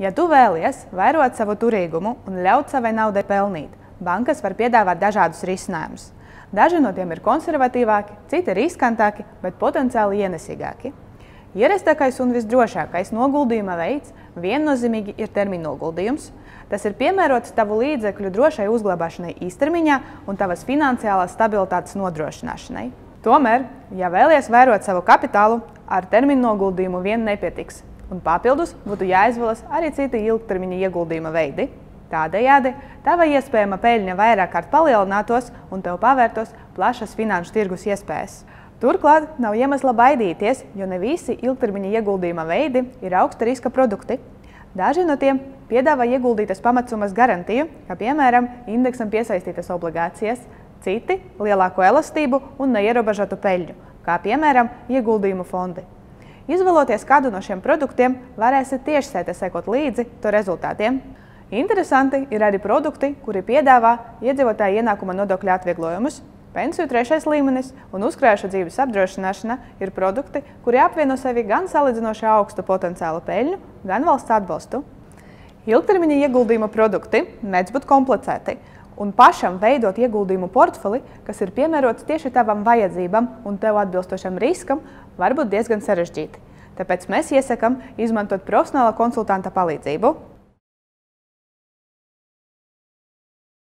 Ja tu vēlies vairot savu turīgumu un ļaut savai naudai pelnīt, bankas var piedāvāt dažādus risinājumus. Daži no tiem ir konservatīvāki, citi riskantāki, bet potenciāli ienesīgāki. Ierastākais un visdrošākais noguldījuma veids viennozīmīgi ir termiņnoguldījums. Tas ir piemērots tavu līdzekļu drošai uzglabāšanai īstermiņā un tavas finansiālās stabilitātes nodrošināšanai. Tomēr, ja vēlies vairot savu kapitālu, ar termiņnoguldījumu vien nepietiks, un papildus būtu jāizvēlas arī citi ilgtermiņa ieguldījuma veidi. Tādējādi tava iespējama peļņa vairāk kārt palielinātos un tev pavērtos plašas finanšu tirgus iespējas. Turklāt nav iemesla baidīties, jo ne visi ilgtermiņa ieguldījuma veidi ir augsta riska produkti. Daži no tiem piedāvā ieguldītas pamatsummas garantiju, kā piemēram indeksam piesaistītas obligācijas, citi lielāku elastību un neierobežotu peļņu, kā piemēram ieguldījumu fondi. Izvēloties kādu no šiem produktiem, varēsiet tiešsaitē sekot līdzi to rezultātiem. Interesanti ir arī produkti, kuri piedāvā iedzīvotāju ienākuma nodokļa atvieglojumus. Pensiju 3. līmenis un uzkrājuša dzīves apdrošināšana ir produkti, kuri apvieno sevi gan salīdzinoši augstu potenciālu peļņu, gan valsts atbalstu. Ilgtermiņa ieguldījuma produkti mēdz būt komplicēti, un pašam veidot ieguldījumu portfeli, kas ir piemērots tieši tavam vajadzībam un tev atbilstošam riskam, var būt diezgan sarežģīti. Tāpēc mēs iesakam izmantot profesionāla konsultanta palīdzību.